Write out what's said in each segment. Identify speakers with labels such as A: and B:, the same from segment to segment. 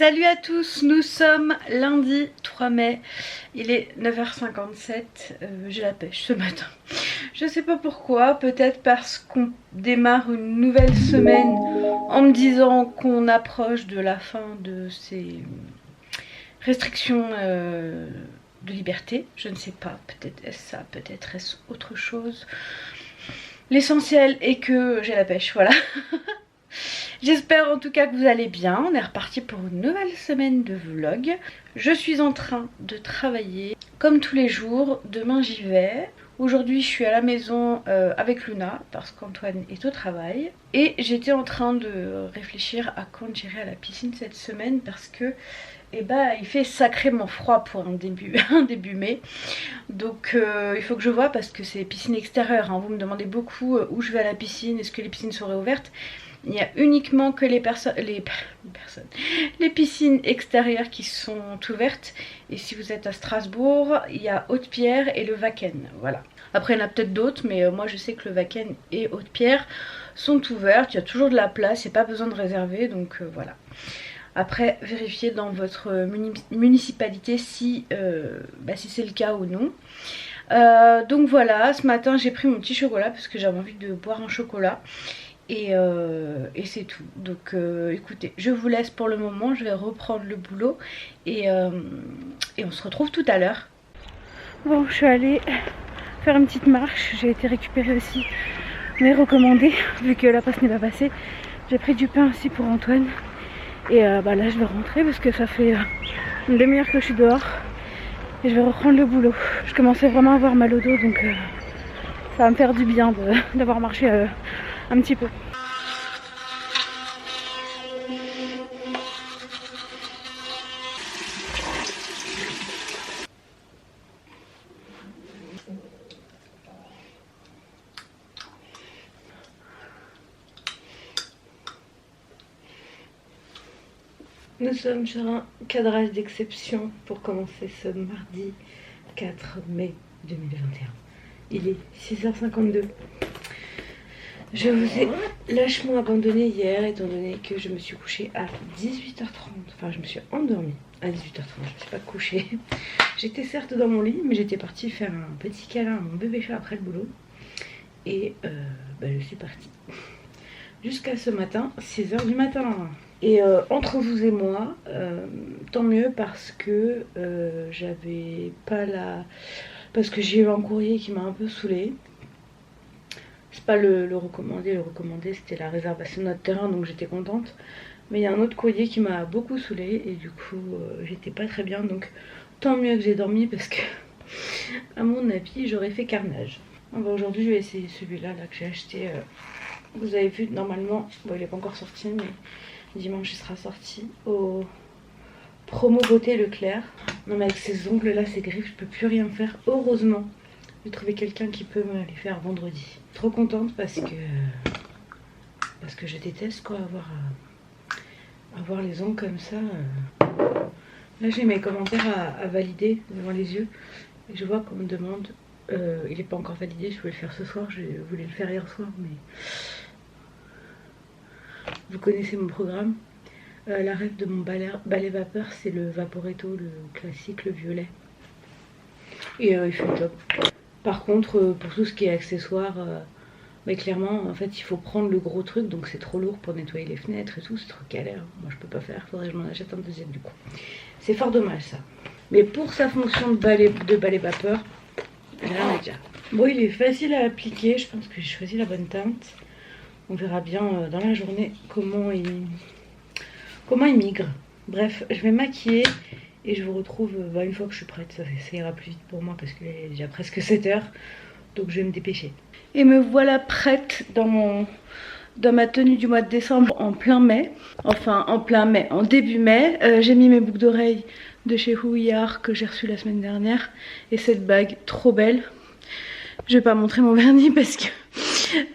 A: Salut à tous, nous sommes lundi 3 mai, il est 9h57, j'ai la pêche ce matin. Je sais pas pourquoi, peut-être parce qu'on démarre une nouvelle semaine en me disant qu'on approche de la fin de ces restrictions de liberté. Je ne sais pas, peut-être est-ce ça, peut-être est-ce autre chose. L'essentiel est que j'ai la pêche, voilà. J'espère en tout cas que vous allez bien. On est reparti pour une nouvelle semaine de vlog. Je suis en train de travailler comme tous les jours. Demain j'y vais. Aujourd'hui je suis à la maison avec Luna parce qu'Antoine est au travail. Et j'étais en train de réfléchir à quand j'irai à la piscine cette semaine parce que il fait sacrément froid pour un début mai. Donc il faut que je vois parce que c'est piscine extérieure. Hein. Vous me demandez beaucoup où je vais à la piscine, est-ce que les piscines seraient ouvertes. Il n'y a uniquement que les piscines extérieures qui sont ouvertes. Et si vous êtes à Strasbourg, il y a Haute-Pierre et le Wacken. Voilà. Après il y en a peut-être d'autres, mais moi je sais que le Wacken et Haute-Pierre sont ouvertes. Il y a toujours de la place, il n'y a pas besoin de réserver. Donc voilà. Après, vérifiez dans votre municipalité si c'est le cas ou non. Donc voilà, ce matin j'ai pris mon petit chocolat parce que j'avais envie de boire un chocolat. Et c'est tout. Donc écoutez, je vous laisse pour le moment, je vais reprendre le boulot et on se retrouve tout à l'heure. Bon, je suis allée faire une petite marche, j'ai été récupérer aussi mes recommandés, vu que la passe n'est pas passée. J'ai pris du pain aussi pour Antoine. Et là je vais rentrer parce que ça fait une demi-heure que je suis dehors. Et je vais reprendre le boulot. Je commençais vraiment à avoir mal au dos, donc ça va me faire du bien d'avoir marché un petit peu. Nous sommes sur un cadrage d'exception pour commencer ce mardi 4 mai 2021. Il est 6h52. Je vous ai lâchement abandonné hier étant donné que je me suis couchée à 18h30. Enfin, je me suis endormie à 18h30. Je ne me suis pas couchée. J'étais certes dans mon lit, mais j'étais partie faire un petit câlin à mon bébé chat après le boulot. Et je suis partie. Jusqu'à ce matin, 6h du matin. Et entre vous et moi, tant mieux parce que j'avais pas la... Parce que j'ai eu un courrier qui m'a un peu saoulée. C'est pas le recommandé c'était la réservation de notre terrain, donc j'étais contente. Mais il y a un autre courrier qui m'a beaucoup saoulée et du coup j'étais pas très bien. Donc tant mieux que j'ai dormi parce que à mon avis j'aurais fait carnage. Aujourd'hui je vais essayer celui-là là, que j'ai acheté. Vous avez vu normalement, bon il est pas encore sorti mais dimanche il sera sorti au promo beauté Leclerc. Non mais avec ces ongles là, ces griffes, je peux plus rien faire. Heureusement j'ai trouvé quelqu'un qui peut me les faire vendredi. Trop contente parce que je déteste quoi avoir les ongles comme ça. Là j'ai mes commentaires à valider devant les yeux et je vois qu'on me demande il n'est pas encore validé, je voulais le faire ce soir, je voulais le faire hier soir mais vous connaissez mon programme. La rêve de mon balai vapeur, c'est le Vaporetto, le classique, le violet. Et il fait le job. Par contre, pour tout ce qui est accessoires, mais clairement, en fait, il faut prendre le gros truc, donc c'est trop lourd pour nettoyer les fenêtres et tout, c'est trop galère. Moi, je peux pas faire, faudrait que je m'en achète un deuxième du coup. C'est fort dommage ça. Mais pour sa fonction de balai vapeur, rien à dire. Bon, il est facile à appliquer, je pense que j'ai choisi la bonne teinte. On verra bien dans la journée comment il migre. Bref, je vais maquiller et je vous retrouve une fois que je suis prête. Ça ira plus vite pour moi parce qu'il est déjà presque 7h. Donc je vais me dépêcher. Et me voilà prête dans ma tenue du mois de décembre en plein mai. Enfin en plein mai, en début mai. J'ai mis mes boucles d'oreilles de chez Houillard que j'ai reçues la semaine dernière. Et cette bague trop belle. Je vais pas montrer mon vernis parce que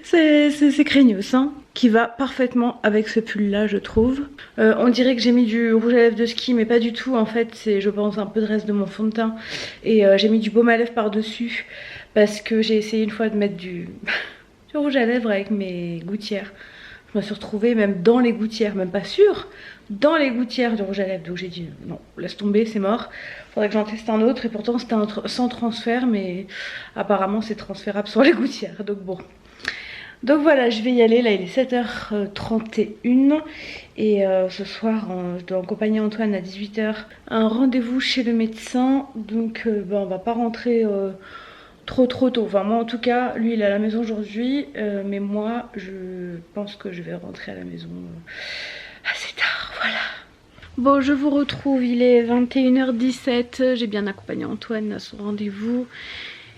A: c'est craignos hein, qui va parfaitement avec ce pull là je trouve. On dirait que j'ai mis du rouge à lèvres de ski mais pas du tout en fait, c'est je pense un peu de reste de mon fond de teint. Et j'ai mis du baume à lèvres par dessus parce que j'ai essayé une fois de mettre du rouge à lèvres avec mes gouttières. Je me suis retrouvée même dans les gouttières, même pas sûre, dans les gouttières de rouge à lèvres. Donc j'ai dit non, laisse tomber, c'est mort. Faudrait que j'en teste un autre. Et pourtant c'était sans transfert, mais apparemment c'est transférable sur les gouttières. Donc bon. Donc voilà, je vais y aller. Là il est 7h31. Et ce soir, je dois accompagner Antoine à 18h. Un rendez-vous chez le médecin. Donc on va pas rentrer trop tôt. Enfin moi en tout cas, lui il est à la maison aujourd'hui. Mais moi je pense que je vais rentrer à la maison assez tard. Voilà. Bon, je vous retrouve, il est 21h17, j'ai bien accompagné Antoine à son rendez-vous.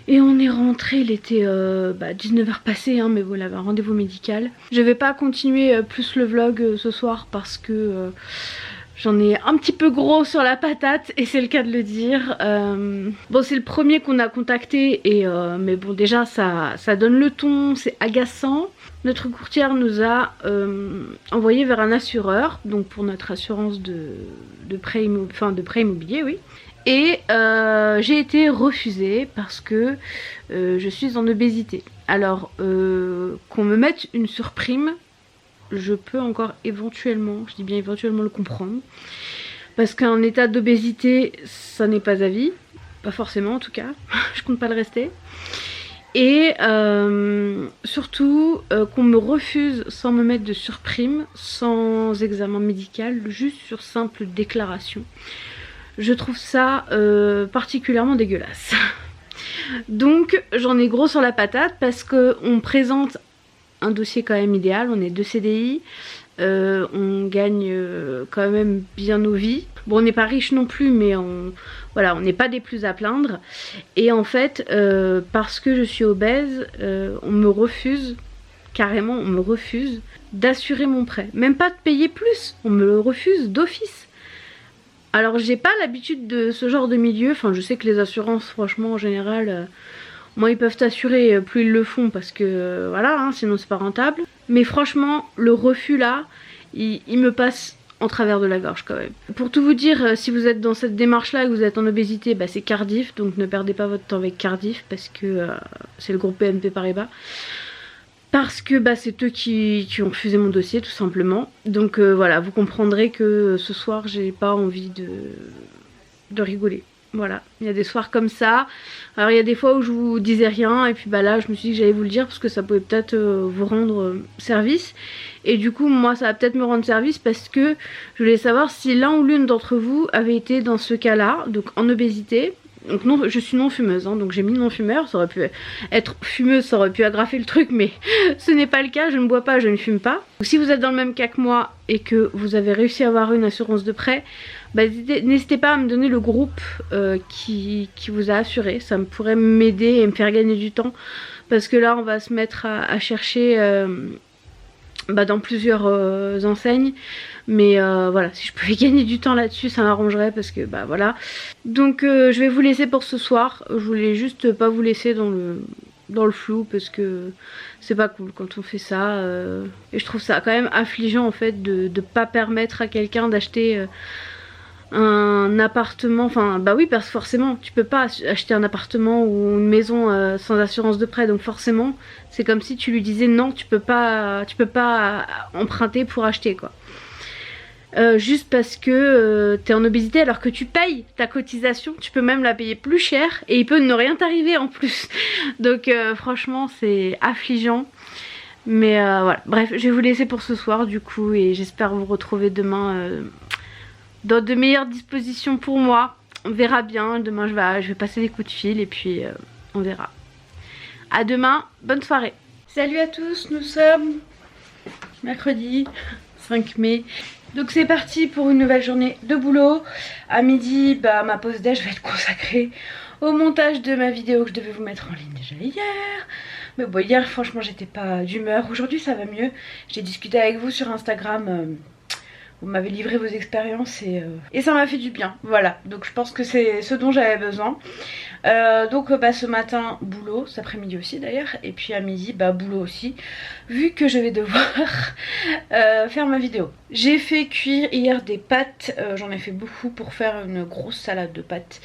A: Et on est rentré, il était 19h passé, hein, mais voilà, un rendez-vous médical. Je vais pas continuer plus le vlog ce soir parce que j'en ai un petit peu gros sur la patate et c'est le cas de le dire. Bon, c'est le premier qu'on a contacté, mais bon déjà ça donne le ton, c'est agaçant. Notre courtière nous a envoyé vers un assureur, donc pour notre assurance de prêt immobilier, oui. Et j'ai été refusée parce que je suis en obésité. Alors qu'on me mette une surprime, je peux encore éventuellement, je dis bien éventuellement, le comprendre. Parce qu'un état d'obésité, ça n'est pas à vie. Pas forcément en tout cas, je compte pas le rester. Et surtout qu'on me refuse sans me mettre de surprime, sans examen médical, juste sur simple déclaration. Je trouve ça particulièrement dégueulasse. Donc j'en ai gros sur la patate parce qu'on présente un dossier quand même idéal, on est 2 CDI, on gagne quand même bien nos vies. Bon, on n'est pas riche non plus, mais voilà, on n'est pas des plus à plaindre. Et en fait, parce que je suis obèse, on me refuse, carrément on me refuse d'assurer mon prêt. Même pas de payer plus, on me le refuse d'office. Alors j'ai pas l'habitude de ce genre de milieu, enfin je sais que les assurances franchement en général, moi ils peuvent t'assurer, plus ils le font parce que voilà, hein, sinon c'est pas rentable. Mais franchement le refus là, il me passe en travers de la gorge quand même. Pour tout vous dire, si vous êtes dans cette démarche là et que vous êtes en obésité, bah, c'est Cardiff, donc ne perdez pas votre temps avec Cardiff parce que c'est le groupe BNP Paribas. Parce que bah, c'est eux qui ont refusé mon dossier tout simplement. Donc voilà, vous comprendrez que ce soir j'ai pas envie de rigoler. Voilà, il y a des soirs comme ça. Alors il y a des fois où je vous disais rien et puis bah là je me suis dit que j'allais vous le dire parce que ça pouvait peut-être vous rendre service. Et du coup moi ça va peut-être me rendre service parce que je voulais savoir si l'un ou l'une d'entre vous avait été dans ce cas-là, donc en obésité. Donc non, je suis non fumeuse, hein, donc j'ai mis non fumeur, ça aurait pu être fumeuse, ça aurait pu agrafer le truc, mais ce n'est pas le cas, je ne bois pas, je ne fume pas. Donc, si vous êtes dans le même cas que moi et que vous avez réussi à avoir une assurance de prêt, bah, n'hésitez pas à me donner le groupe qui vous a assuré, ça me pourrait m'aider et me faire gagner du temps, parce que là on va se mettre à chercher dans plusieurs enseignes. Mais voilà, si je pouvais gagner du temps là-dessus, ça m'arrangerait parce que bah voilà. Donc je vais vous laisser pour ce soir. Je voulais juste pas vous laisser dans le flou parce que c'est pas cool quand on fait ça. Et je trouve ça quand même affligeant en fait de pas permettre à quelqu'un d'acheter un appartement. Enfin bah oui, parce que forcément tu peux pas acheter un appartement ou une maison sans assurance de prêt. Donc forcément c'est comme si tu lui disais non, tu peux pas emprunter pour acheter quoi. Juste parce que t'es en obésité alors que tu payes ta cotisation, tu peux même la payer plus cher et il peut ne rien t'arriver en plus. Donc franchement c'est affligeant. Mais voilà, bref, je vais vous laisser pour ce soir du coup et j'espère vous retrouver demain dans de meilleures dispositions pour moi. On verra bien, demain je vais passer des coups de fil et puis on verra. À demain, bonne soirée. Salut à tous, nous sommes mercredi 5 mai. Donc c'est parti pour une nouvelle journée de boulot. À midi, bah, ma pause déj va être consacrée au montage de ma vidéo que je devais vous mettre en ligne déjà hier. Mais bon, hier franchement j'étais pas d'humeur. Aujourd'hui ça va mieux. J'ai discuté avec vous sur Instagram. Vous m'avez livré vos expériences et ça m'a fait du bien. Voilà, donc je pense que c'est ce dont j'avais besoin. Donc bah, ce matin boulot, cet après-midi aussi d'ailleurs, et puis à midi bah boulot aussi, vu que je vais devoir faire ma vidéo. J'ai fait cuire hier des pâtes, j'en ai fait beaucoup pour faire une grosse salade de pâtes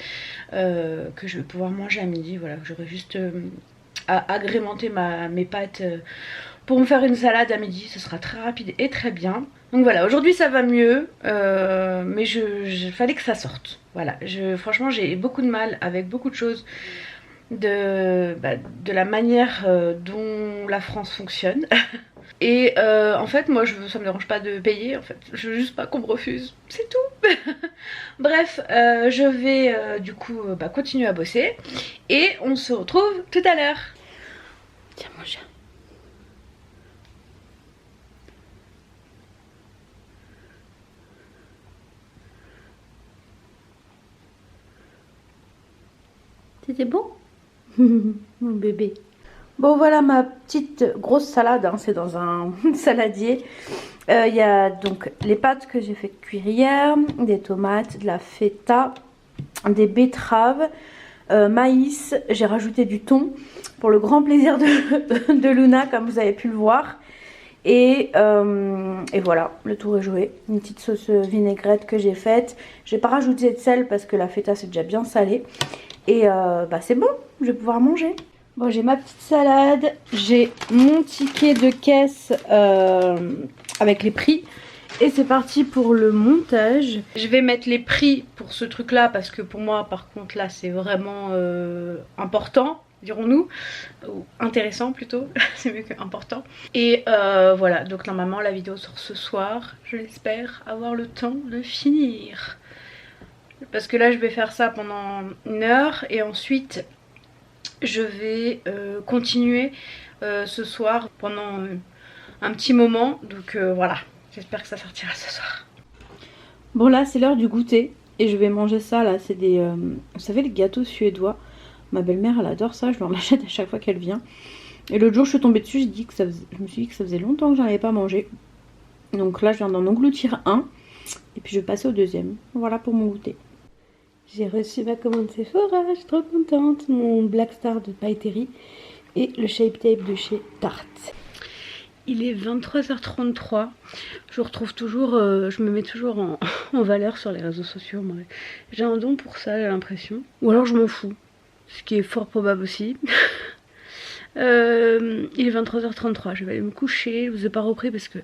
A: que je vais pouvoir manger à midi. Voilà, j'aurais juste à agrémenter mes pâtes
B: Pour me faire une salade à midi, ce sera très rapide et très bien. Donc voilà, aujourd'hui ça va mieux, mais fallait que ça sorte. Voilà, franchement j'ai beaucoup de mal avec beaucoup de choses de la manière dont la France fonctionne. Et en fait moi ça me dérange pas de payer en fait, je veux juste pas qu'on me refuse, c'est tout. Bref, je vais du coup continuer à bosser et on se retrouve tout à l'heure. Tiens mon chat. C'était bon? Mon bébé. Bon voilà ma petite grosse salade, hein, c'est dans un saladier. Il y a donc les pâtes que j'ai fait cuire hier, des tomates, de la feta, des betteraves, maïs, j'ai rajouté du thon pour le grand plaisir de Luna comme vous avez pu le voir. Et voilà, le tour est joué. Une petite sauce vinaigrette que j'ai faite. Je vais pas rajouter de sel parce que la feta c'est déjà bien salé. Et c'est bon, je vais pouvoir manger. Bon, j'ai ma petite salade, j'ai mon ticket de caisse avec les prix. Et c'est parti pour le montage. Je vais mettre les prix pour ce truc là parce que pour moi par contre là c'est vraiment important, dirons-nous, ou intéressant plutôt, c'est mieux que important. Et voilà, donc normalement la vidéo sort ce soir, je l'espère avoir le temps de finir. Parce que là je vais faire ça pendant 1 heure et ensuite je vais continuer ce soir pendant un petit moment. Donc voilà, j'espère que ça sortira ce soir. Bon là c'est l'heure du goûter et je vais manger ça là, c'est des... vous savez les gâteaux suédois, ma belle-mère elle adore ça, je lui en achète à chaque fois qu'elle vient. Et l'autre jour je suis tombée dessus, je me suis dit que ça faisait longtemps que j'en avais pas mangé. Donc là je viens d'en engloutir un et puis je vais passer au deuxième. Voilà pour mon goûter. J'ai reçu ma commande Sephora, je suis trop contente. Mon Black Star de Paeteri et le Shape Tape de chez Tarte. Il est 23h33. Je retrouve toujours, je me mets toujours en valeur sur les réseaux sociaux. J'ai un don pour ça, j'ai l'impression. Ou alors je m'en fous, ce qui est fort probable aussi. Il est 23h33, je vais aller me coucher. Je vous ai pas repris parce que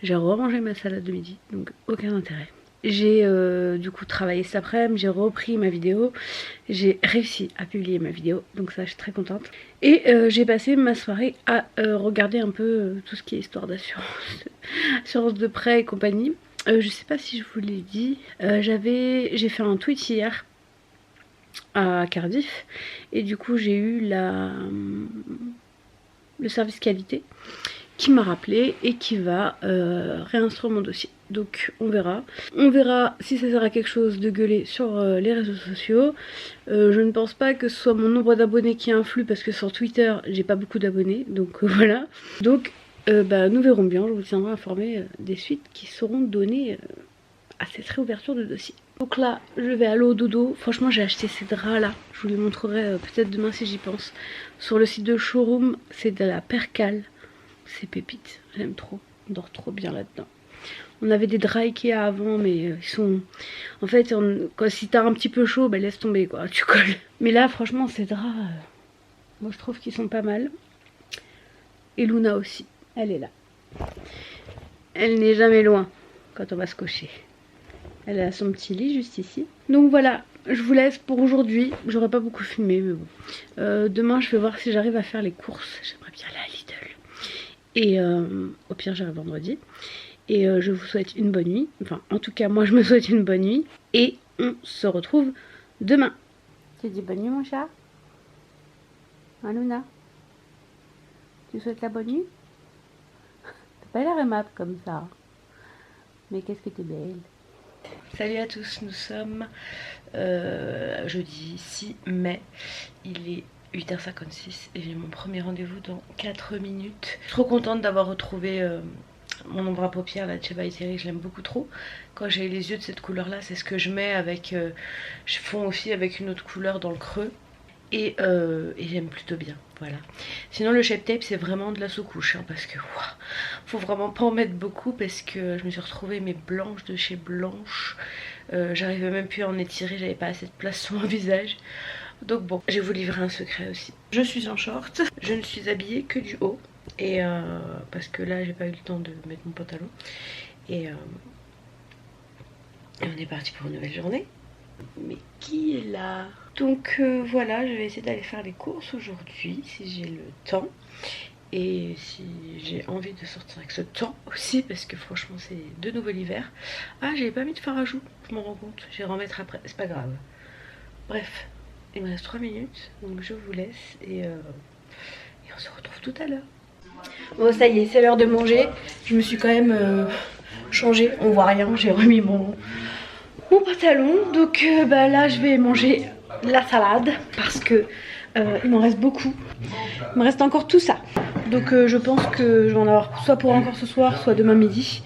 B: j'ai remangé ma salade de midi, donc aucun intérêt. J'ai du coup travaillé cet après-midi, j'ai repris ma vidéo, j'ai réussi à publier ma vidéo, donc ça je suis très contente. Et j'ai passé ma soirée à regarder un peu tout ce qui est histoire d'assurance, assurance de prêt et compagnie. Je sais pas si je vous l'ai dit, j'ai fait un tweet hier à Cardiff et du coup j'ai eu le service qualité qui m'a rappelé et qui va réinstruire mon dossier. Donc on verra. On verra si ça sert à quelque chose de gueuler sur les réseaux sociaux. Je ne pense pas que ce soit mon nombre d'abonnés qui influe parce que sur Twitter j'ai pas beaucoup d'abonnés. Donc voilà. Donc nous verrons bien. Je vous tiendrai informé des suites qui seront données à cette réouverture de dossier. Donc là je vais aller au dodo. Franchement j'ai acheté ces draps là. Je vous les montrerai peut-être demain si j'y pense. Sur le site de Showroom, c'est de la percale. C'est pépite, j'aime trop, on dort trop bien là-dedans. On avait des draps Ikea avant, mais ils sont... En fait, si t'as un petit peu chaud, laisse tomber quoi, tu colles. Mais là, franchement, ces draps, moi je trouve qu'ils sont pas mal. Et Luna aussi, elle est là. Elle n'est jamais loin quand on va se coucher. Elle a son petit lit juste ici. Donc voilà, je vous laisse pour aujourd'hui. J'aurais pas beaucoup filmé, mais bon. Demain, je vais voir si j'arrive à faire les courses. J'aimerais bien aller à Lidl. Et au pire j'arrive vendredi. Et je vous souhaite une bonne nuit. Enfin en tout cas moi je me souhaite une bonne nuit. Et on se retrouve demain. Tu dis bonne nuit mon chat? Hein Luna? Tu souhaites la bonne nuit? T'as pas l'air aimable comme ça. Mais qu'est-ce que t'es belle. Salut à tous, nous sommes jeudi 6 mai. Il est 8h56 et j'ai mon premier rendez-vous dans 4 minutes. Je suis trop contente d'avoir retrouvé mon ombre à paupières là de chez Paeteri, je l'aime beaucoup trop. Quand j'ai les yeux de cette couleur là, c'est ce que je mets avec, je fonds aussi avec une autre couleur dans le creux. Et j'aime plutôt bien, voilà. Sinon le Shape Tape c'est vraiment de la sous-couche hein, parce que faut vraiment pas en mettre beaucoup parce que je me suis retrouvée mes blanches de chez Blanche. J'arrivais même plus à en étirer, j'avais pas assez de place sur mon visage. Donc bon, je vais vous livrer un secret aussi. Je suis en short, je ne suis habillée que du haut.
A: Et parce que là j'ai pas eu le temps de mettre mon pantalon. Et on est parti pour une nouvelle journée. Mais qui est là? Donc voilà, je vais essayer d'aller faire les courses aujourd'hui si j'ai le temps. Et si j'ai envie de sortir avec ce temps aussi, parce que franchement c'est de nouveau l'hiver. Ah, j'avais pas mis de fard à joues, je m'en rends compte, je vais remettre après, c'est pas grave. Bref, il me reste 3 minutes, donc je vous laisse et on se retrouve tout à l'heure. Bon, ça y est, c'est l'heure de manger. Je me suis quand même changée, on voit rien, j'ai remis mon pantalon. Donc bah, là je vais manger la salade parce que il m'en reste beaucoup. Il me reste encore tout ça. Donc je pense que je vais en avoir soit pour encore ce soir, soit demain midi.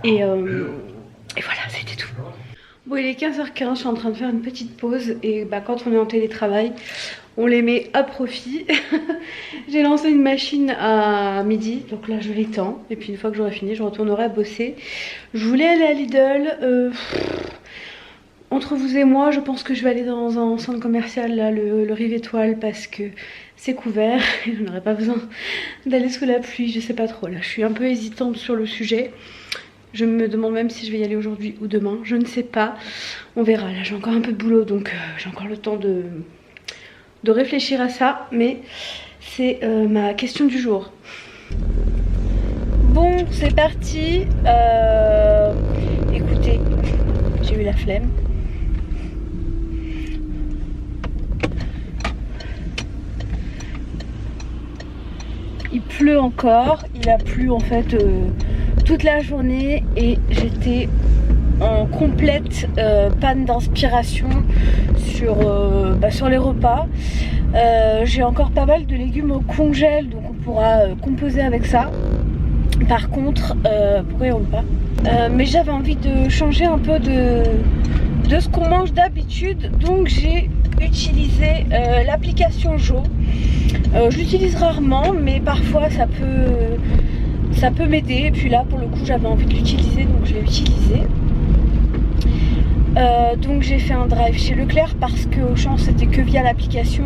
A: Et voilà, c'était tout. Bon, il est 15h15, je suis en train de faire une petite pause. Et bah, quand on est en télétravail, on les met à profit. J'ai lancé une machine à midi, donc là je l'étends. Et puis une fois que j'aurai fini, je retournerai bosser. Je voulais aller à Lidl. Entre vous et moi, je pense que je vais aller dans un centre commercial, là, le Rive Étoile, parce que c'est couvert et je n'aurais pas besoin d'aller sous la pluie, je sais pas trop. Là, je suis un peu hésitante sur le sujet. Je me demande même si je vais y aller aujourd'hui ou demain, je ne sais pas. On verra, là j'ai encore un peu de boulot, donc j'ai encore le temps de réfléchir à ça, mais c'est ma question du jour. Bon, c'est parti. Écoutez, j'ai eu la flemme. Il pleut encore, il a plu en fait toute la journée et j'étais en complète panne d'inspiration sur les repas. J'ai encore pas mal de légumes au congèle, donc on pourra composer avec ça. Par contre, pourquoi ils roulent pas, mais j'avais envie de changer un peu de ce qu'on mange d'habitude, donc j'ai utilisé l'application Jo. Je l'utilise rarement, mais parfois ça peut m'aider. Et puis là, pour le coup, j'avais envie de l'utiliser, donc je l'ai utilisé. Donc j'ai fait un drive chez Leclerc parce que Auchan c'était que via l'application.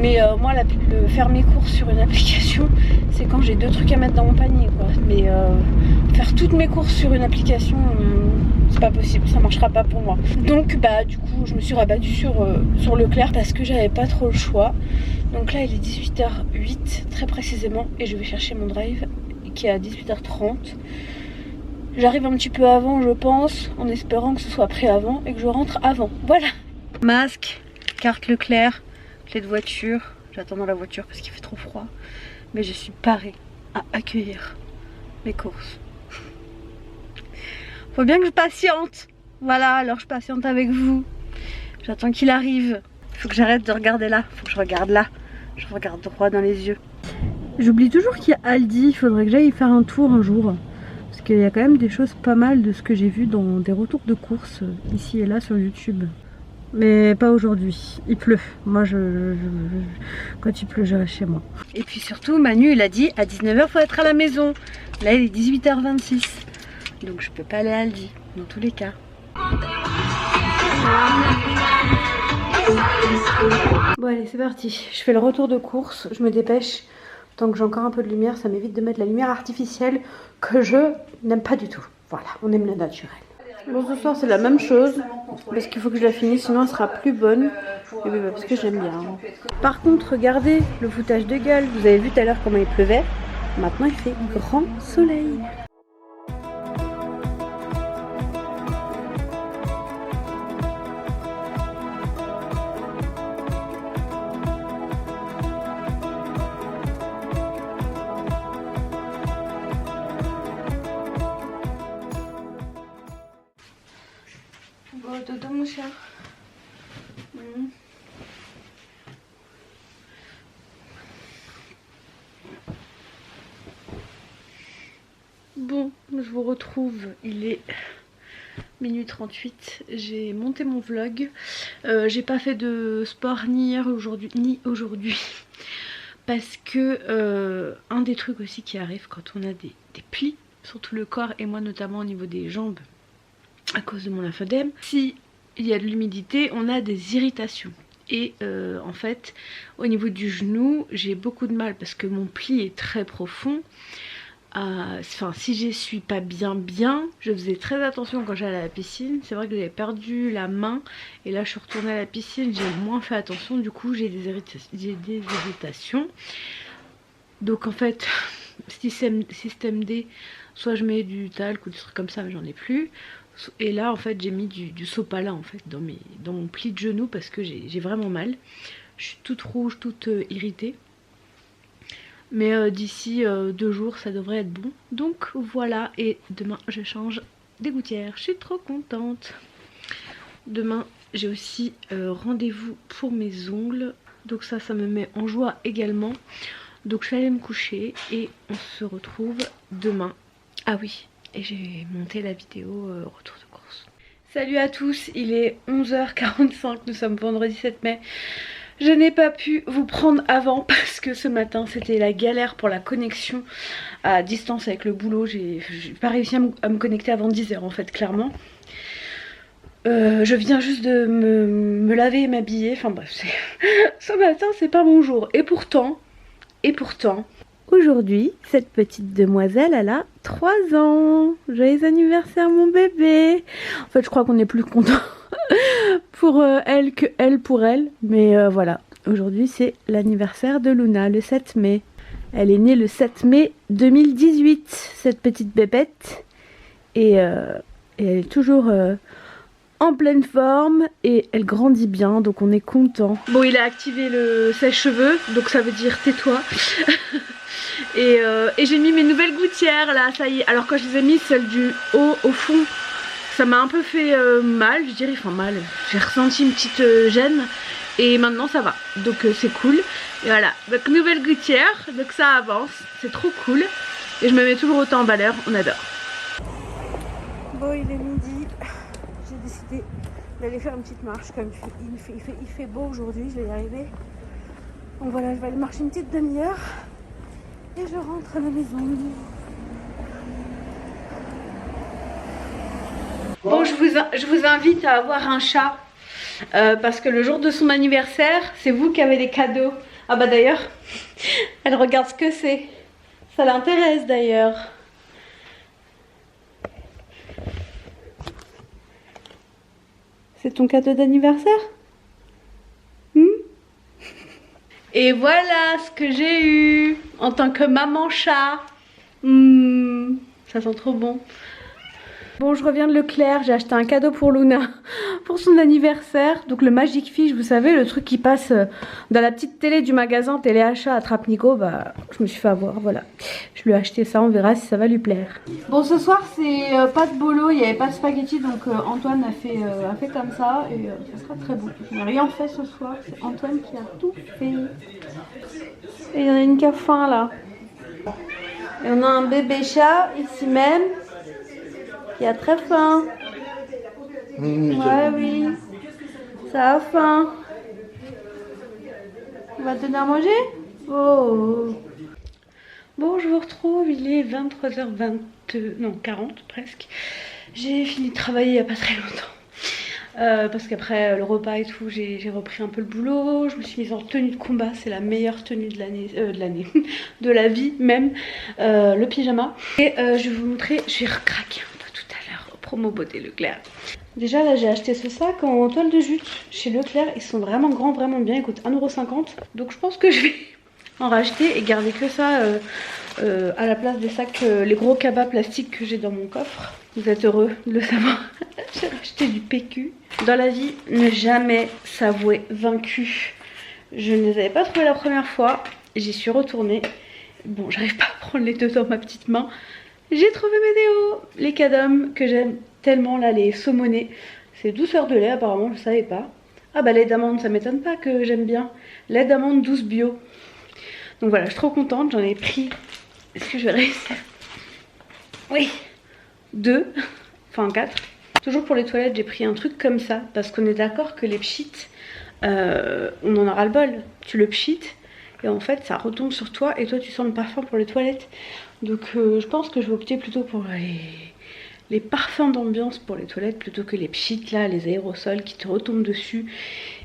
A: Mais moi, faire mes courses sur une application, c'est quand j'ai 2 trucs à mettre dans mon panier, quoi. Mais faire toutes mes courses sur une application, c'est pas possible, ça marchera pas pour moi. Donc bah du coup, je me suis rabattue sur Leclerc parce que j'avais pas trop le choix. Donc là, il est 18h08 très précisément et je vais chercher mon drive qui est à 18h30. J'arrive un petit peu avant, je pense, en espérant que ce soit prêt avant et que je rentre avant. Voilà. Masque, carte Leclerc, clé de voiture. J'attends dans la voiture parce qu'il fait trop froid. Mais je suis parée à accueillir mes courses. Faut bien que je patiente. Voilà, alors je patiente avec vous. J'attends qu'il arrive. Faut que j'arrête de regarder là. Faut que je regarde là. Je regarde droit dans les yeux. J'oublie toujours qu'il y a Aldi. Il faudrait que j'aille faire un tour un jour. Parce qu'il y a quand même des choses pas mal de ce que j'ai vu dans des retours de courses ici et là sur YouTube. Mais pas aujourd'hui, il pleut. Moi, quand il pleut, je reste chez moi. Et puis surtout, Manu, il a dit à 19h, il faut être à la maison. Là, il est 18h26. Donc, je peux pas aller à Aldi, dans tous les cas. Bon, allez, c'est parti. Je fais le retour de course, je me dépêche. Tant que j'ai encore un peu de lumière, ça m'évite de mettre la lumière artificielle que je n'aime pas du tout. Voilà, on aime le naturel. Bon, ce soir c'est la même chose parce qu'il faut que je la finisse, sinon elle sera plus bonne. Et oui, parce que j'aime bien. Par contre, regardez le foutage de gueule. Vous avez vu tout à l'heure comment il pleuvait. Maintenant il fait grand soleil. Bon, dodo mon chat. Bon, je vous retrouve, il est minuit 38, j'ai monté mon vlog. J'ai pas fait de sport ni hier ni aujourd'hui. Parce que un des trucs aussi qui arrive quand on a des plis sur tout le corps, et moi notamment au niveau des jambes, à cause de mon lymphodème, si il y a de l'humidité, on a des irritations. Et en fait au niveau du genou j'ai beaucoup de mal parce que mon pli est très profond. Enfin si j'essuie pas bien, je faisais très attention quand j'allais à la piscine. C'est vrai que j'avais perdu la main et là je suis retournée à la piscine, j'ai moins fait attention, du coup j'ai des irritations. Donc en fait système D, soit je mets du talc ou des trucs comme ça mais j'en ai plus. Et là en fait j'ai mis du sopalin en fait dans mon pli de genou parce que j'ai vraiment mal. Je suis toute rouge, toute irritée. Mais d'ici 2 jours ça devrait être bon. Donc voilà, et demain je change des gouttières. Je suis trop contente. Demain j'ai aussi rendez-vous pour mes ongles. Donc ça me met en joie également. Donc je vais aller me coucher et on se retrouve demain. Ah oui, et j'ai monté la vidéo retour de course. Salut à tous, il est 11h45, nous sommes vendredi 7 mai. Je n'ai pas pu vous prendre avant parce que ce matin c'était la galère pour la connexion à distance avec le boulot. J'ai pas réussi à me connecter avant 10h en fait, clairement. Je viens juste de me laver et m'habiller. Enfin bref, ce matin c'est pas mon jour. Et pourtant, aujourd'hui, cette petite demoiselle, elle a 3 ans. Joyeux anniversaire mon bébé. En fait je crois qu'on est plus content pour elle que elle pour elle. Mais voilà, aujourd'hui c'est l'anniversaire de Luna, le 7 mai. Elle est née le 7 mai 2018, cette petite bébête. Et elle est toujours en pleine forme et elle grandit bien, donc on est content. Bon, il a activé le sèche-cheveux, donc ça veut dire tais-toi. Et j'ai mis mes nouvelles gouttières là, ça y est. Alors quand je les ai mis, celles du haut au fond, ça m'a un peu fait mal, je dirais, enfin mal. J'ai ressenti une petite gêne et maintenant ça va, donc c'est cool. Et voilà, donc nouvelle gouttière, donc ça avance, c'est trop cool. Et je me mets toujours autant en valeur, on adore. Bon, il est midi, j'ai décidé d'aller faire une petite marche comme il fait beau aujourd'hui, je vais y arriver. Donc voilà, je vais aller marcher une petite demi-heure et je rentre à la maison. Bon, je vous invite à avoir un chat parce que le jour de son anniversaire, c'est vous qui avez des cadeaux. Ah bah d'ailleurs, elle regarde ce que c'est. Ça l'intéresse d'ailleurs. C'est ton cadeau d'anniversaire? Et voilà ce que j'ai eu en tant que maman chat. Ça sent trop bon. Bon, je reviens de Leclerc, j'ai acheté un cadeau pour Luna pour son anniversaire. Donc le Magic Fish, vous savez, le truc qui passe dans la petite télé du magasin Téléachat à Trapnico. Bah, je me suis fait avoir, voilà. Je lui ai acheté ça, on verra si ça va lui plaire. Bon, ce soir, c'est pas de bolo, il n'y avait pas de spaghetti. Donc Antoine a fait comme ça et ça sera très bon. Je n'ai rien fait ce soir, c'est Antoine qui a tout fait. Et il y en a une qui a faim là. Et on a un bébé chat ici même. Il a très faim. Ouais, oui. Ça a faim. On va te donner à manger? Oh. Bon, je vous retrouve. Il est 40 presque. J'ai fini de travailler il n'y a pas très longtemps. Parce qu'après le repas et tout, j'ai repris un peu le boulot. Je me suis mise en tenue de combat. C'est la meilleure tenue de l'année, de la vie même. Le pyjama. Et je vais vous montrer. Je vais recraquer un peu tout à l'heure au promo beauté Leclerc. Déjà là j'ai acheté ce sac en toile de jute chez Leclerc. Ils sont vraiment grands, vraiment bien. Ils coûtent 1,50 €. Donc je pense que je vais en racheter et garder que ça à la place des sacs, les gros cabas plastiques que j'ai dans mon coffre. Vous êtes heureux de le savoir. J'ai racheté du PQ. Dans la vie, ne jamais s'avouer vaincu. Je ne les avais pas trouvés la première fois. J'y suis retournée. Bon, j'arrive pas à prendre les deux dans ma petite main. J'ai trouvé mes déos. Les Cadom que j'aime tellement, là, les saumonés. C'est douceur de lait, apparemment, je savais pas. Ah bah lait d'amande, ça m'étonne pas que j'aime bien. Lait d'amande douce bio. Donc voilà, je suis trop contente, j'en ai pris. Est-ce que je vais réussir? Oui, 2, enfin 4. Toujours pour les toilettes, j'ai pris un truc comme ça. Parce qu'on est d'accord que les pchites, on en a ras le bol. Tu le pchites et en fait ça retombe sur toi et toi tu sens le parfum pour les toilettes. Donc je pense que je vais opter plutôt pour
B: les parfums d'ambiance pour les toilettes plutôt que les pchits là, les aérosols qui te retombent dessus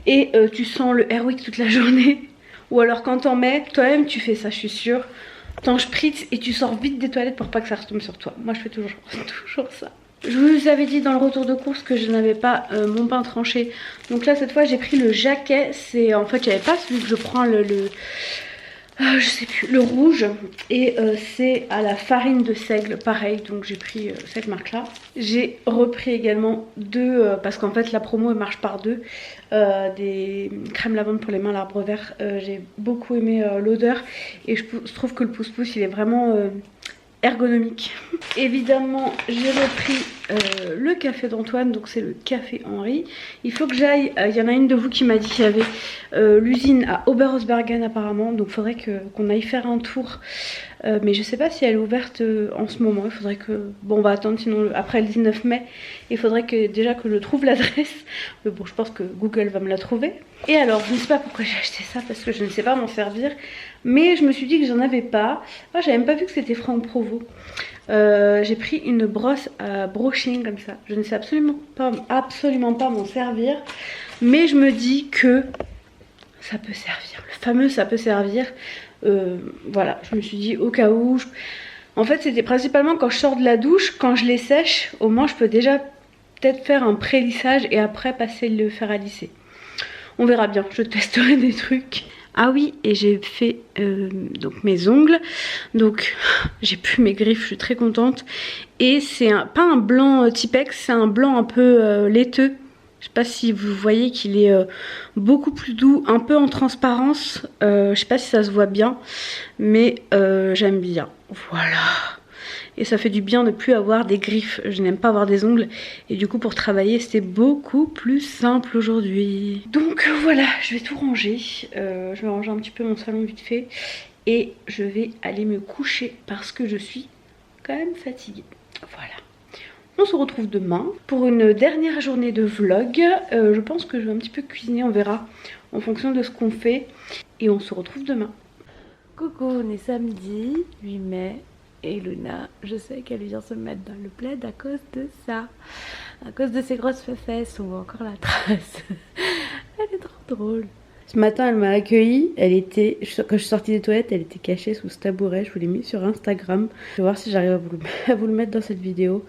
B: et tu sens le Airwick toute la journée. Ou alors quand t'en mets, toi-même tu fais ça, je suis sûre. T'en spritz et tu sors vite des toilettes pour pas que ça retombe sur toi. Moi je fais toujours ça. Je vous avais dit dans le retour de course que je n'avais pas mon pain tranché. Donc là cette fois j'ai pris le jaquet. C'est en fait j'avais pas celui que je prends je sais plus, le rouge. Et c'est à la farine de seigle, pareil. Donc j'ai pris cette marque là. J'ai repris également deux, parce qu'en fait la promo elle marche par deux. Des crèmes lavande pour les mains, l'arbre vert. J'ai beaucoup aimé l'odeur. Et je trouve que le pouce-pouce il est vraiment ergonomique. Évidemment j'ai repris le café d'Antoine, donc c'est le café Henri. Il faut que j'aille, il y en a une de vous qui m'a dit qu'il y avait l'usine à Oberhausbergen apparemment, donc il faudrait qu'on aille faire un tour. Mais je sais pas si elle est ouverte en ce moment. Il faudrait que... Bon, on va attendre sinon après le 19 mai. Il faudrait que déjà que je trouve l'adresse. Mais bon, je pense que Google va me la trouver. Et alors, je ne sais pas pourquoi j'ai acheté ça, parce que je ne sais pas m'en servir. Mais je me suis dit que j'en avais pas. Ah, j'avais même pas vu que c'était Franck Provo. J'ai pris une brosse à brushing comme ça. Je ne sais absolument pas m'en servir. Mais je me dis que ça peut servir. Le fameux ça peut servir. Voilà, je me suis dit au cas où. En fait, c'était principalement quand je sors de la douche, quand je les sèche, au moins je peux déjà peut-être faire un pré-lissage et après passer le fer à lisser. On verra bien, je testerai des trucs. Ah oui, et j'ai fait donc mes ongles. Donc j'ai pu mes griffes, je suis très contente. Et c'est pas un blanc Tipex, c'est un blanc un peu laiteux. Je sais pas si vous voyez qu'il est beaucoup plus doux, un peu en transparence. Je sais pas si ça se voit bien, mais j'aime bien. Voilà. Et ça fait du bien de ne plus avoir des griffes. Je n'aime pas avoir des ongles. Et du coup, pour travailler, c'était beaucoup plus simple aujourd'hui. Donc voilà, je vais tout ranger. Je vais ranger un petit peu mon salon vite fait. Et je vais aller me coucher parce que je suis quand même fatiguée. Voilà. On se retrouve demain pour une dernière journée de vlog. Je pense que je vais un petit peu cuisiner, on verra en fonction de ce qu'on fait. Et on se retrouve demain. Coucou, on est samedi 8 mai. Et Luna, je sais qu'elle vient se mettre dans le plaid à cause de ça. À cause de ses grosses fesses, on voit encore la trace. Elle est trop drôle. Ce matin, elle m'a accueillie. Quand je suis sortie des toilettes, elle était cachée sous ce tabouret. Je vous l'ai mis sur Instagram. Je vais voir si j'arrive à vous le mettre dans cette vidéo.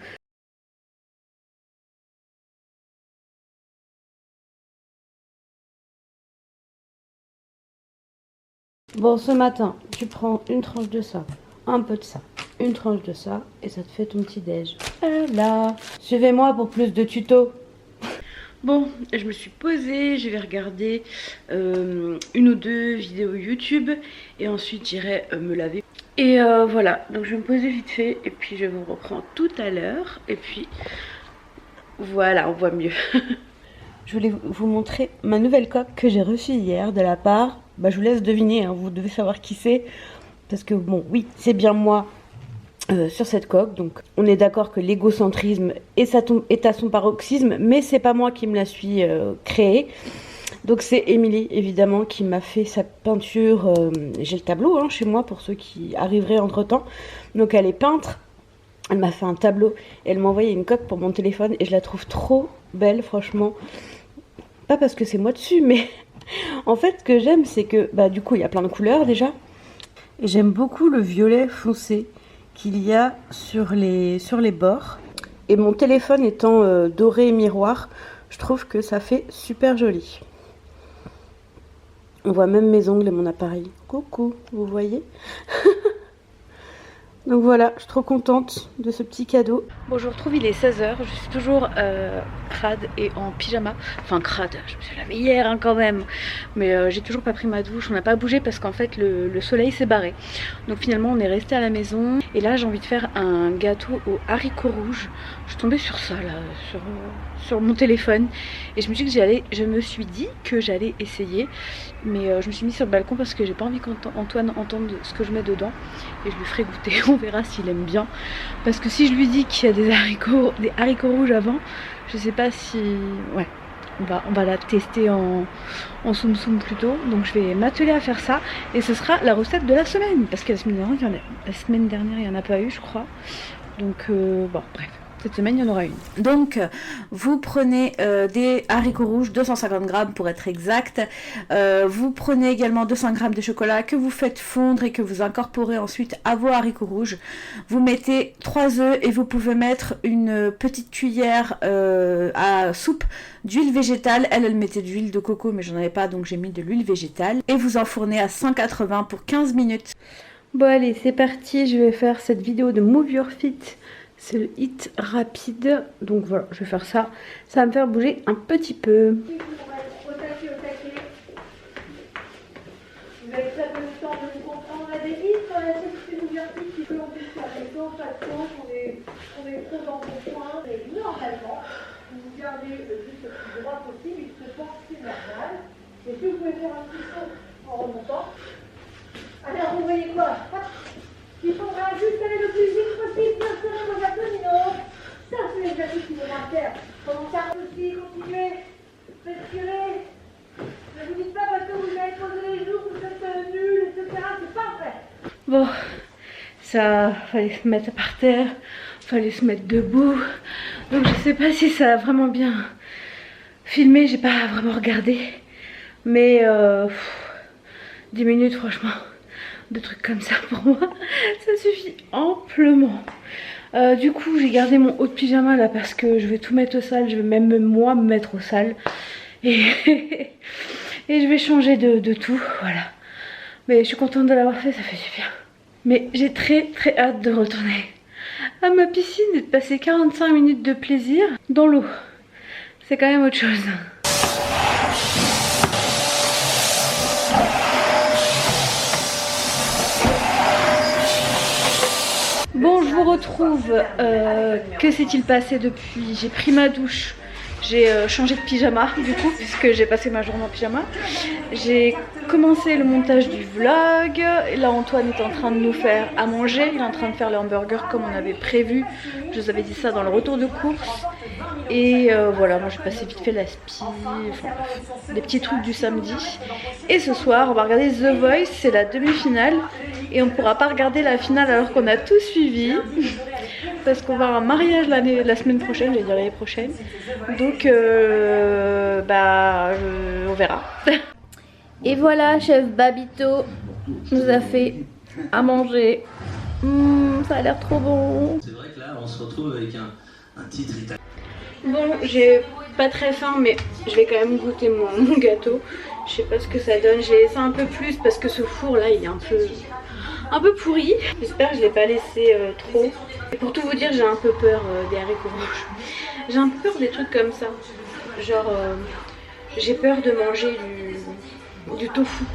B: Bon, ce matin, tu prends une tranche de ça, un peu de ça, une tranche de ça, et ça te fait ton petit déj. Voilà. Suivez-moi pour plus de tutos. Bon, je me suis posée, je vais regarder une ou deux vidéos YouTube, et ensuite j'irai me laver. Et voilà, donc je vais me poser vite fait, et puis je vous reprends tout à l'heure, et puis voilà, on voit mieux. Je voulais vous montrer ma nouvelle coque que j'ai reçue hier de la part... je vous laisse deviner, hein, vous devez savoir qui c'est. Parce que bon, oui, c'est bien moi sur cette coque. Donc on est d'accord que l'égocentrisme est à son paroxysme. Mais c'est pas moi qui me la suis créée. Donc c'est Émilie, évidemment, qui m'a fait sa peinture. J'ai le tableau hein, chez moi pour ceux qui arriveraient entre temps. Donc elle est peintre. Elle m'a fait un tableau et elle m'a envoyé une coque pour mon téléphone. Et je la trouve trop belle, franchement. Pas parce que c'est moi dessus, mais... En fait, ce que j'aime, c'est que du coup, il y a plein de couleurs déjà. Et j'aime beaucoup le violet foncé qu'il y a sur les bords. Et mon téléphone étant doré miroir, je trouve que ça fait super joli. On voit même mes ongles et mon appareil. Coucou, vous voyez? Donc voilà, je suis trop contente de ce petit cadeau. Bon, je vous retrouve, il est 16h, je suis toujours crade et en pyjama. Enfin crade, je me suis lavée hier hein, quand même. Mais j'ai toujours pas pris ma douche, on n'a pas bougé parce qu'en fait le soleil s'est barré. Donc finalement on est resté à la maison. Et là j'ai envie de faire un gâteau aux haricots rouges. Je suis tombée sur ça là, sur mon téléphone. Et je me suis dit que j'allais essayer. Mais je me suis mise sur le balcon parce que j'ai pas envie qu'Antoine entende ce que je mets dedans. Et je lui ferai goûter, on verra s'il aime bien. Parce que si je lui dis qu'il y a des haricots rouges avant, je sais pas si... Ouais, on va la tester en soum soum plutôt. Donc je vais m'atteler à faire ça. Et ce sera la recette de la semaine. Parce que la semaine dernière, il n'y en a pas eu, je crois. Donc bon, bref. Cette semaine, il y en aura une. Donc, vous prenez des haricots rouges, 250 grammes pour être exact. Vous prenez également 200 grammes de chocolat que vous faites fondre et que vous incorporez ensuite à vos haricots rouges. Vous mettez 3 œufs et vous pouvez mettre une petite cuillère à soupe d'huile végétale. Elle mettait de l'huile de coco, mais j'en avais pas, donc j'ai mis de l'huile végétale. Et vous enfournez à 180 pour 15 minutes. Bon allez, c'est parti, je vais faire cette vidéo de Move Your Fit. C'est le hit rapide, donc voilà, je vais faire ça. Ça va me faire bouger un petit peu.
A: Vous avez très peu de temps de vous comprendre. On a des hits sur la chaîne Move Your Fit qui peut en plus faire des choses, pas de temps, on est trop dans son coin. Et normalement, vous gardez le plus droit possible, il se pense que c'est normal. Et si vous pouvez faire un petit saut en remontant. Alors vous voyez quoi? Il faudra juste aller le plus vite possible, bien sûr, dans les abdominaux. Ça, c'est l'exercice qu'il faudra faire. Commencez à aussi, continuez, respirez. Ne vous dites pas parce que vous avez posé les genoux, vous êtes nul, etc. C'est pas vrai.
B: Bon, ça, fallait se mettre par terre, fallait se mettre debout. Donc je sais pas si ça a vraiment bien filmé, j'ai pas vraiment regardé. Mais 10 minutes franchement. De trucs comme ça pour moi, ça suffit amplement. Du coup j'ai gardé mon haut de pyjama là parce que je vais tout mettre au sale, je vais même moi me mettre au sale et, et je vais changer de tout, voilà. Mais je suis contente de l'avoir fait, ça fait du bien. Mais j'ai très hâte de retourner à ma piscine et de passer 45 minutes de plaisir dans l'eau. C'est quand même autre chose. Bon, je vous retrouve. Que s'est-il passé depuis? J'ai pris ma douche, j'ai changé de pyjama du coup, puisque j'ai passé ma journée en pyjama. J'ai commencé le montage du vlog. Et là, Antoine est en train de nous faire à manger. Il est en train de faire les hamburgers comme on avait prévu. Je vous avais dit ça dans le retour de course. Et voilà, moi j'ai passé vite fait la spi, enfin des petits trucs du samedi. Et ce soir, on va regarder The Voice, c'est la demi-finale. Et on ne pourra pas regarder la finale alors qu'on a tout suivi. Parce qu'on va avoir un mariage la semaine prochaine, j'allais dire l'année prochaine. Donc, on verra. Et voilà, chef Babito nous a fait à manger. Ça a l'air trop bon. C'est vrai que là, on se retrouve avec un titre italien. Bon, j'ai pas très faim, mais je vais quand même goûter mon gâteau. Je sais pas ce que ça donne. J'ai laissé un peu plus parce que ce four là, il est un peu pourri. J'espère que je l'ai pas laissé trop. Et pour tout vous dire, j'ai un peu peur des haricots rouges. J'ai un peu peur des trucs comme ça. Genre, j'ai peur de manger du tofu.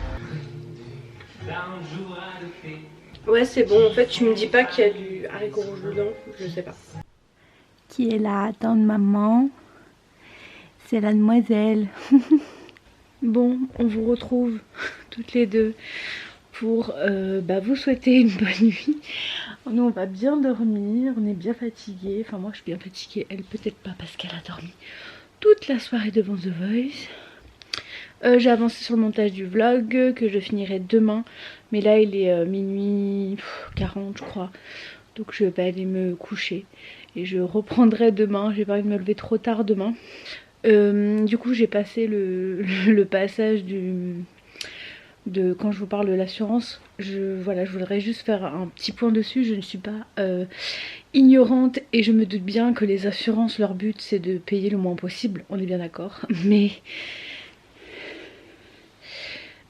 B: Ouais, c'est bon. En fait, tu me dis pas qu'il y a du haricot rouge dedans. Je sais pas. Qui est là? Attendre maman. C'est la demoiselle. Bon, on vous retrouve toutes les deux pour vous souhaiter une bonne nuit. Nous, on va bien dormir, on est bien fatigués. Enfin, moi, je suis bien fatiguée. Elle, peut-être pas parce qu'elle a dormi toute la soirée devant The Voice. J'ai avancé sur le montage du vlog que je finirai demain. Mais là, il est minuit 40, je crois. Donc, je vais pas aller me coucher. Et je reprendrai demain. J'ai pas envie de me lever trop tard demain. Du coup, j'ai passé le passage de quand je vous parle de l'assurance. Voilà, je voudrais juste faire un petit point dessus. Je ne suis pas ignorante et je me doute bien que les assurances, leur but c'est de payer le moins possible. On est bien d'accord. Mais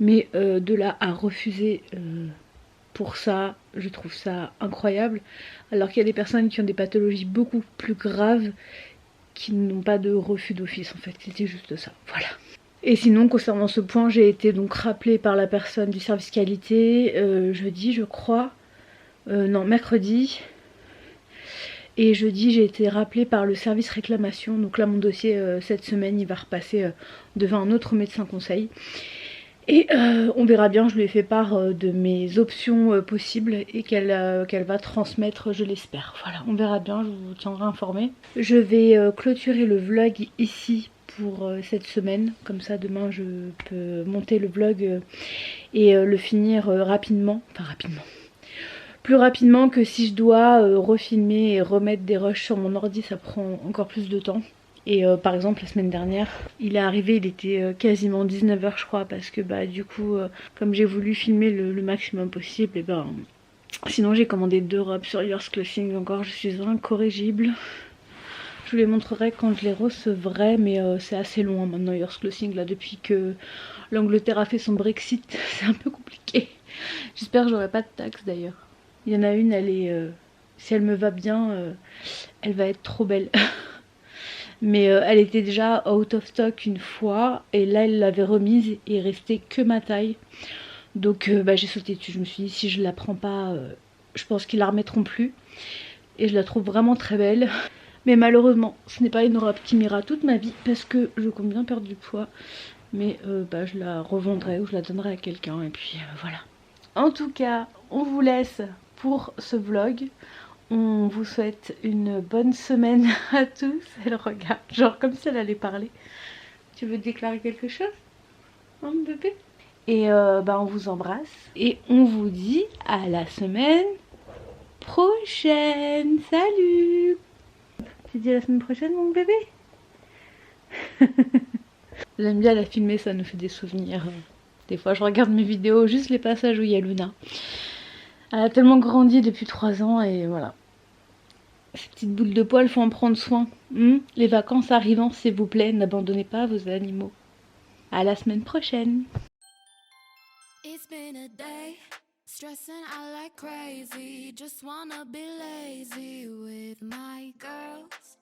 B: de là à refuser pour ça, je trouve ça incroyable. Alors qu'il y a des personnes qui ont des pathologies beaucoup plus graves qui n'ont pas de refus d'office en fait. C'était juste ça, voilà. Et sinon, concernant ce point, j'ai été donc rappelée par la personne du service qualité jeudi, je crois. Non, mercredi. Et jeudi, j'ai été rappelée par le service réclamation. Donc là, mon dossier, cette semaine, il va repasser devant un autre médecin conseil. Et on verra bien, je lui ai fait part de mes options possibles et qu'elle va transmettre, je l'espère. Voilà, on verra bien, je vous tiendrai informé. Je vais clôturer le vlog ici pour cette semaine. Comme ça, demain, je peux monter le vlog et le finir rapidement. Enfin, rapidement. plus rapidement que si je dois refilmer et remettre des rushs sur mon ordi, ça prend encore plus de temps. Et par exemple la semaine dernière, il est arrivé, il était quasiment 19h je crois, parce que bah du coup comme j'ai voulu filmer le maximum possible, et ben sinon j'ai commandé 2 robes sur Yours Clothing encore, je suis incorrigible. Je vous les montrerai quand je les recevrai, mais c'est assez loin maintenant Yours Clothing là, depuis que l'Angleterre a fait son Brexit, c'est un peu compliqué. J'espère que j'aurai pas de taxes d'ailleurs. Il y en a une, elle est, si elle me va bien, elle va être trop belle. Mais elle était déjà out of stock une fois, et là elle l'avait remise et il restait que ma taille. Donc bah, j'ai sauté dessus, je me suis dit si je la prends pas, je pense qu'ils la remettront plus. Et je la trouve vraiment très belle. Mais malheureusement, ce n'est pas une robe qui m'ira toute ma vie parce que je compte bien perdre du poids. Mais bah, je la revendrai ou je la donnerai à quelqu'un et puis voilà. En tout cas, on vous laisse pour ce vlog. On vous souhaite une bonne semaine à tous. Elle regarde, genre comme si elle allait parler. Tu veux déclarer quelque chose, hein, bébé? Et bah, on vous embrasse. Et on vous dit à la semaine prochaine. Salut! Tu dis à la semaine prochaine, mon bébé? J'aime bien la filmer, ça nous fait des souvenirs. Des fois, je regarde mes vidéos, juste les passages où il y a Luna. Elle a tellement grandi depuis 3 ans et voilà. Ces petites boules de poils, faut en prendre soin. Les vacances arrivant, s'il vous plaît, n'abandonnez pas vos animaux. À la semaine prochaine. It's been a day, stressing out like crazy. Just wanna be lazy with my girls.